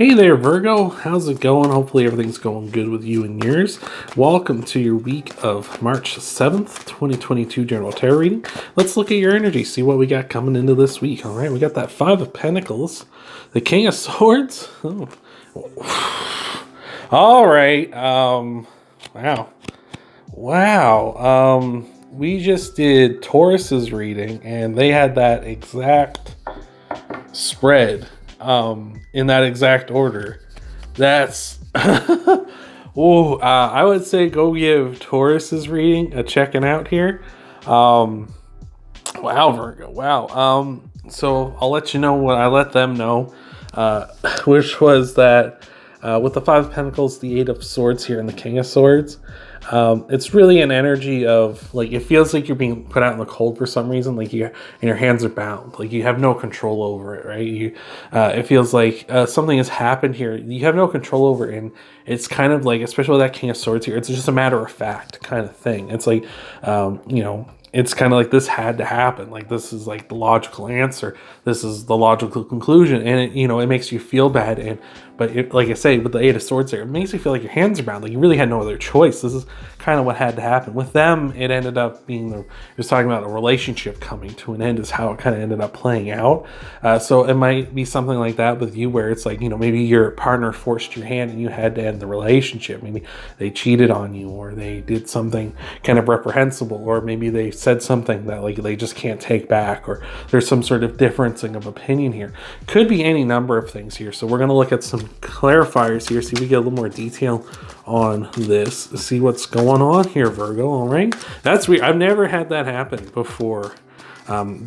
Hey there, Virgo. How's it going? Hopefully everything's going good with you and yours. Welcome to your week of March 7th, 2022 General Tarot reading. Let's look at your energy, see what we got coming into this week. All right, we got that Five of Pentacles, the King of Swords. Oh. All right. Wow. We just did Taurus's reading, and they had that exact spread. In that exact order. That's I would say go give Taurus's reading a checking out here. Wow, Virgo. Wow. So I'll let you know what I let them know, which was that with the Five of Pentacles, the Eight of Swords here, and the King of Swords, it's really an energy of, like, it feels like you're being put out in the cold for some reason, like and your hands are bound, like you have no control over it, right? It feels like something has happened here you have no control over, and it's kind of like, especially with that King of Swords here, it's just a matter of fact kind of thing. It's like, it's kind of like this had to happen. Like, this is like the logical answer. This is the logical conclusion. And it makes you feel bad. But like I say, with the Eight of Swords there, it makes you feel like your hands are bound. Like you really had no other choice. This is kind of what had to happen. With them, it ended up being it was talking about a relationship coming to an end is how it kind of ended up playing out. So it might be something like that with you, where it's like, maybe your partner forced your hand and you had to end the relationship. Maybe they cheated on you, or they did something kind of reprehensible, or maybe they said something that, like, they just can't take back, or there's some sort of differencing of opinion here. Could be any number of things here. So we're going to look at some clarifiers here, see if we get a little more detail on this, see what's going on here, Virgo. All right, that's weird. I've never had that happen before.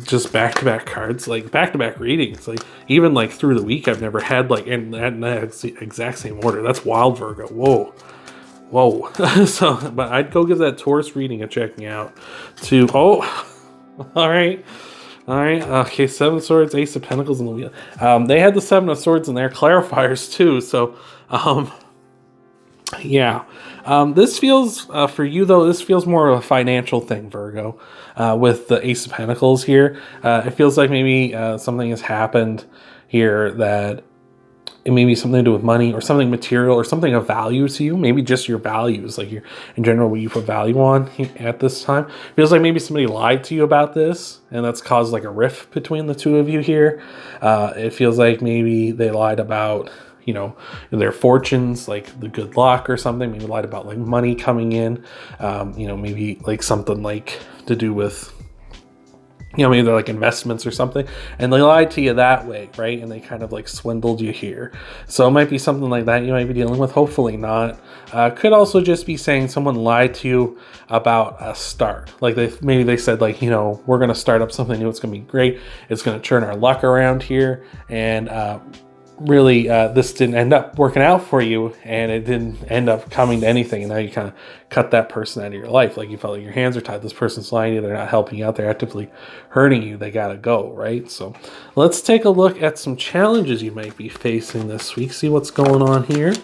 Just back-to-back cards, like back-to-back readings, like even like through the week, I've never had like in that exact same order. That's wild, Virgo. Whoa. So, but I'd go give that Taurus reading a checking out too. All right. Okay, Seven of Swords, Ace of Pentacles in the wheel. They had the Seven of Swords in their clarifiers too. So, yeah. This feels, for you though, this feels more of a financial thing, Virgo, with the Ace of Pentacles here. It feels like maybe something has happened here that it may be something to do with money, or something material, or something of value to you. Maybe just your values, like in general, what you put value on at this time. Feels like maybe somebody lied to you about this, and that's caused like a rift between the two of you here. It feels like maybe they lied about, their fortunes, like the good luck or something. Maybe lied about like money coming in. Maybe like something like to do with, maybe they're like investments or something, and they lied to you that way, right? And they kind of like swindled you here. So it might be something like that you might be dealing with. Hopefully not. Could also just be saying someone lied to you about a start. Like maybe they said, like, we're going to start up something new. It's going to be great. It's going to turn our luck around here. And, really, this didn't end up working out for you, and it didn't end up coming to anything, and now you kind of cut that person out of your life. Like, you felt like your hands are tied. This person's lying to you. They're not helping you out. They're actively hurting you. They gotta go, right? So let's take a look at some challenges you might be facing this week. See what's going on here.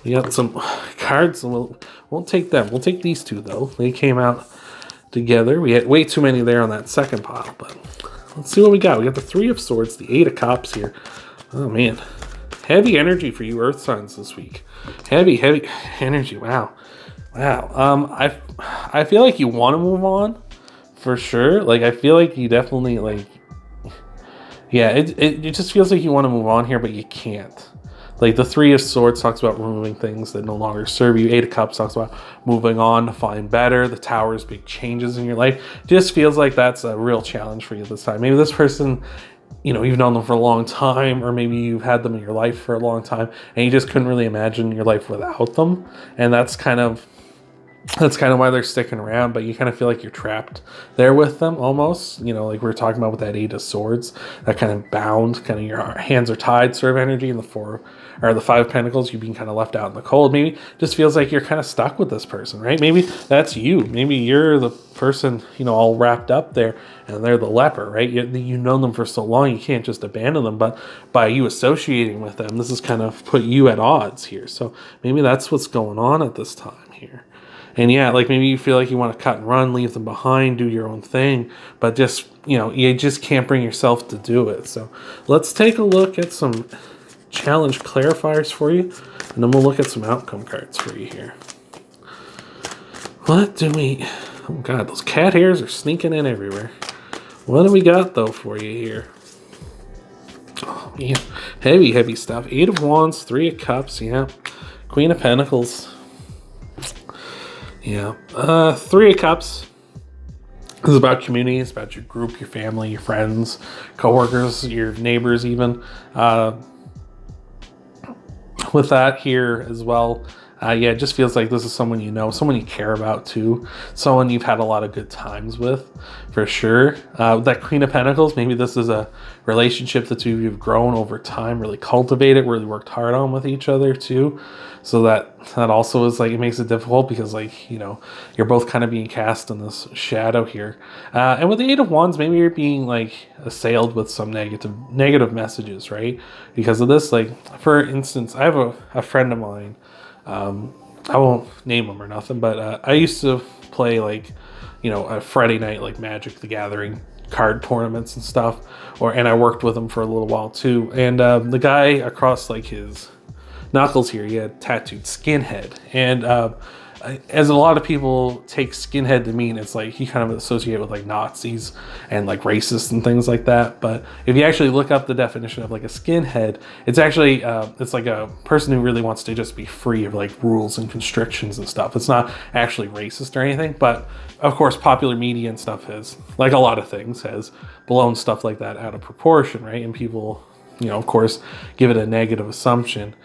We got some cards, and we'll take them. We'll take these two, though. They came out together. We had way too many there on that second pile, but let's see what we got. We got the Three of Swords, the Eight of Cups here. Oh, man. Heavy energy for you Earth signs this week. Heavy energy. Wow. I feel like you want to move on for sure. Like, I feel like you definitely, like, yeah, it just feels like you want to move on here, but you can't. Like, the Three of Swords talks about removing things that no longer serve you. Eight of Cups talks about moving on to find better. The Tower's big changes in your life. Just feels like that's a real challenge for you this time. Maybe this person, you've known them for a long time, or maybe you've had them in your life for a long time, and you just couldn't really imagine your life without them. And that's kind of why they're sticking around, but you kind of feel like you're trapped there with them almost, like we were talking about with that Eight of Swords, that kind of bound, kind of your hands are tied sort of energy, and the Five of Pentacles, you've been kind of left out in the cold. Maybe just feels like you're kind of stuck with this person, right? Maybe that's you. Maybe you're the person, all wrapped up there, and they're the leper, right? You've known them for so long, you can't just abandon them, but by you associating with them, this has kind of put you at odds here. So maybe that's what's going on at this time here. And yeah, like maybe you feel like you want to cut and run, leave them behind, do your own thing, but just, you just can't bring yourself to do it. So let's take a look at some challenge clarifiers for you, and then we'll look at some outcome cards for you here. What do we... Oh god, those cat hairs are sneaking in everywhere. What do we got though for you here? Oh man, heavy stuff. 8 of Wands, 3 of Cups, yeah. Queen of Pentacles. Yeah. 3 of Cups. This is about community. It's about your group, your family, your friends, coworkers, your neighbors even. With that here as well, yeah, it just feels like this is someone you know, someone you care about too, someone you've had a lot of good times with, for sure. That Queen of Pentacles, maybe this is a relationship that you've grown over time, really cultivated, really worked hard on with each other too. So that also is like, it makes it difficult because like, you know, you're both kind of being cast in this shadow here. And with the 8 of Wands, maybe you're being like assailed with some negative messages, right? Because of this, like, for instance, I have a friend of mine, I won't name him or nothing, but I used to play like, you know, a Friday night like Magic the Gathering card tournaments and stuff, and I worked with him for a little while too. And the guy across like his knuckles here, he had tattooed skinhead, and as a lot of people take skinhead to mean, it's like he kind of associated with like Nazis and like racists and things like that. But if you actually look up the definition of like a skinhead, it's actually it's like a person who really wants to just be free of like rules and constrictions and stuff. It's not actually racist or anything, but of course popular media and stuff has, like a lot of things, has blown stuff like that out of proportion, right? And people, you know, of course, give it a negative assumption.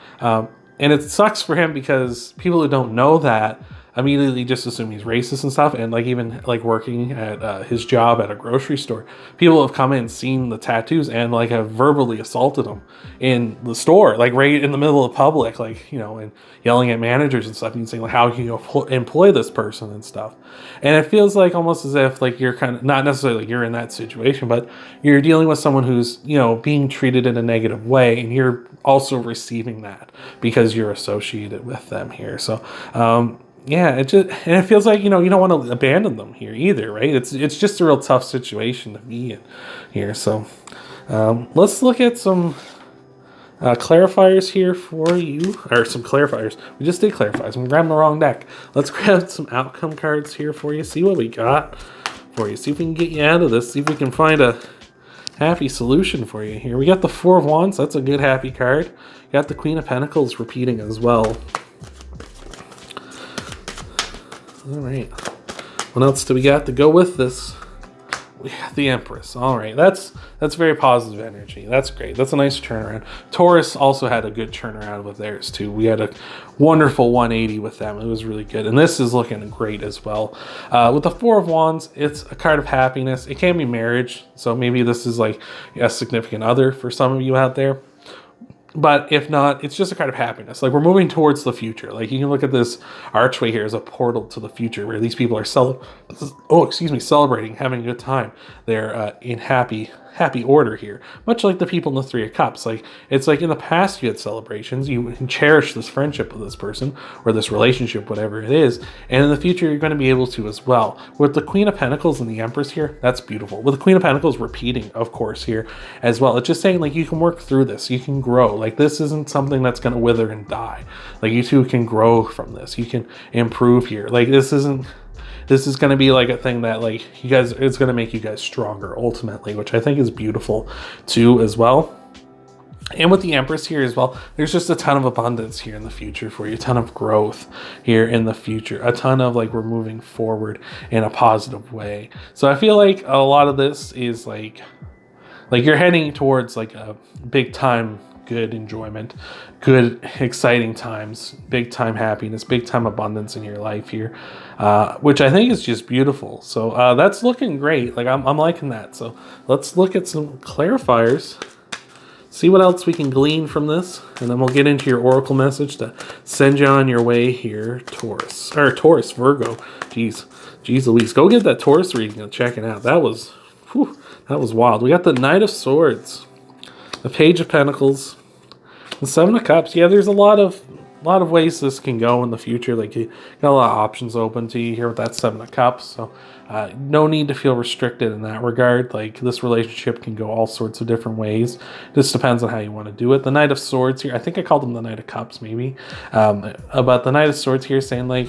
And it sucks for him because people who don't know that immediately just assume he's racist and stuff. And like even like working at his job at a grocery store, people have come in, seen the tattoos, and like have verbally assaulted him in the store, like right in the middle of public, like, you know, and yelling at managers and stuff and saying like, how can you employ this person and stuff. And it feels like almost as if like you're kind of, not necessarily you're in that situation, but you're dealing with someone who's, you know, being treated in a negative way, and you're also receiving that because you're associated with them here. So yeah, it feels like, you know, you don't want to abandon them here either, right? It's just a real tough situation to be in here. So let's look at some clarifiers here for you, or some clarifiers. We just did clarifiers. I'm grabbing the wrong deck. Let's grab some outcome cards here for you. See what we got for you. See if we can get you out of this. See if we can find a happy solution for you here. We got the 4 of Wands. That's a good happy card. You got the Queen of Pentacles repeating as well. All right. What else do we got to go with this? We got the Empress. All right. That's very positive energy. That's great. That's a nice turnaround. Taurus also had a good turnaround with theirs too. We had a wonderful 180 with them. It was really good. And this is looking great as well. With the 4 of Wands, it's a card of happiness. It can be marriage. So maybe this is like a significant other for some of you out there. But if not, it's just a kind of happiness. Like, we're moving towards the future. Like, you can look at this archway here as a portal to the future where these people are celebrating, having a good time. They're in happy order here, much like the people in the 3 of Cups. Like, it's like in the past you had celebrations, you cherish this friendship with this person or this relationship, whatever it is, and in the future you're going to be able to as well. With the Queen of Pentacles and the Empress here, that's beautiful. With the Queen of Pentacles repeating, of course, here as well, it's just saying like you can work through this, you can grow. Like, this isn't something that's going to wither and die. Like, you two can grow from this, you can improve here. Like, this is going to be like a thing that like you guys, it's going to make you guys stronger ultimately, which I think is beautiful too as well. And with the Empress here as well, there's just a ton of abundance here in the future for you, a ton of growth here in the future, a ton of like, we're moving forward in a positive way. So I feel like a lot of this is like you're heading towards like a big time good enjoyment, good exciting times, big time happiness, big time abundance in your life here, which I think is just beautiful. So that's looking great. Like, I'm liking that. So let's look at some clarifiers, see what else we can glean from this, and then we'll get into your oracle message to send you on your way here, Taurus, Virgo. Jeez Louise, go get that Taurus reading and check it out. That was wild. We got the Knight of Swords, the Page of Pentacles, the 7 of Cups. Yeah, there's a lot of lot of ways this can go in the future. Like, you got a lot of options open to you here with that Seven of Cups. So no need to feel restricted in that regard. Like, this relationship can go all sorts of different ways. Just depends on how you want to do it. The Knight of Swords here, I think I called him the Knight of Cups maybe. But the Knight of Swords here saying like,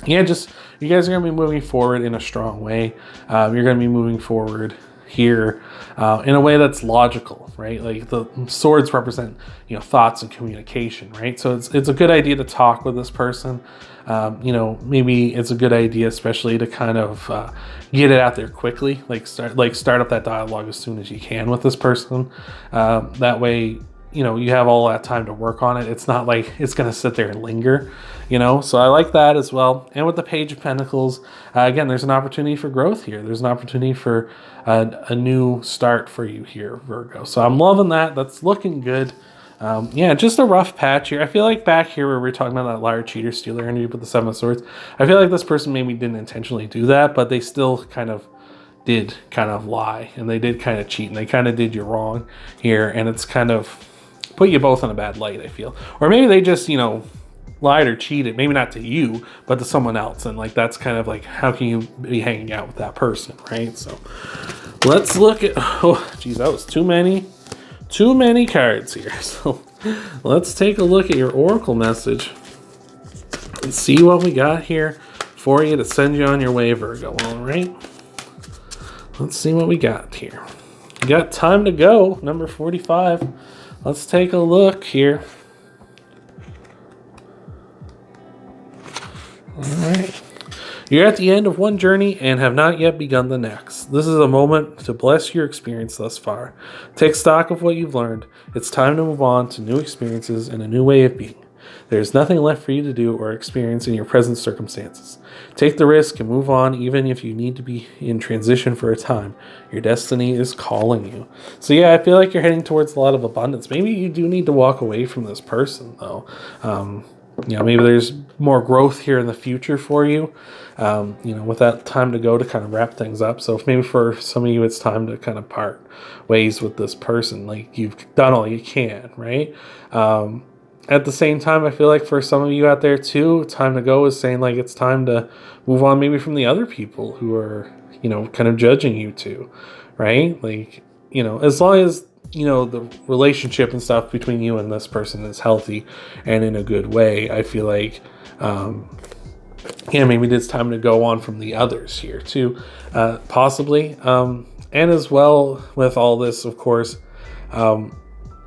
yeah, just you guys are going to be moving forward in a strong way. You're going to be moving forward here in a way that's logical, right? Like, the swords represent, you know, thoughts and communication, right? So it's a good idea to talk with this person. You know, maybe it's a good idea, especially to kind of get it out there quickly, like start up that dialogue as soon as you can with this person. That way, you know, you have all that time to work on it. It's not like it's going to sit there and linger, you know? So I like that as well. And with the Page of Pentacles, again, there's an opportunity for growth here. There's an opportunity for a new start for you here, Virgo. So I'm loving that. That's looking good. Yeah, just a rough patch here. I feel like back here where we're talking about that liar, cheater, stealer energy with the Seven of Swords, I feel like this person maybe didn't intentionally do that, but they still did lie, and they did kind of cheat, and they kind of did you wrong here, and it's kind of put you both in a bad light, I feel. Or maybe they just, you know, lied or cheated, maybe not to you, but to someone else, and like that's kind of like, how can you be hanging out with that person, right? So let's look at, oh geez, that was too many cards here. So let's take a look at your oracle message and see what we got here for you to send you on your way, Virgo. All right, let's see what we got here. You got time to go, number 45. Let's take a look here. All right. You're at the end of one journey and have not yet begun the next. This is a moment to bless your experience thus far. Take stock of what you've learned. It's time to move on to new experiences and a new way of being. There's nothing left for you to do or experience in your present circumstances. Take the risk and move on, even if you need to be in transition for a time. Your destiny is calling you. So yeah, I feel like you're heading towards a lot of abundance. Maybe you do need to walk away from this person, though. You know, maybe there's more growth here in the future for you, you know, with that time to go to kind of wrap things up. So if maybe for some of you, it's time to kind of part ways with this person. Like, you've done all you can, right? At the same time, I feel like for some of you out there too, time to go is saying like, it's time to move on maybe from the other people who are, you know, kind of judging you too, right? Like, you know, as long as, you know, the relationship and stuff between you and this person is healthy and in a good way, I feel like, yeah, maybe it's time to go on from the others here too, possibly. And as well with all this, of course,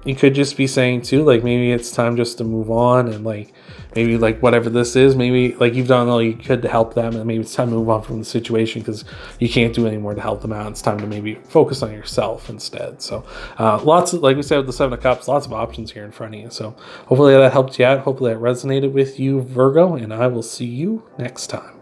you could just be saying too, like, maybe it's time just to move on, and like, maybe like whatever this is, maybe like you've done all you could to help them, and maybe it's time to move on from the situation because you can't do any more to help them out. It's time to maybe focus on yourself instead. So lots of, like we said with the Seven of Cups, lots of options here in front of you. So hopefully that helped you out. Hopefully that resonated with you, Virgo, and I will see you next time.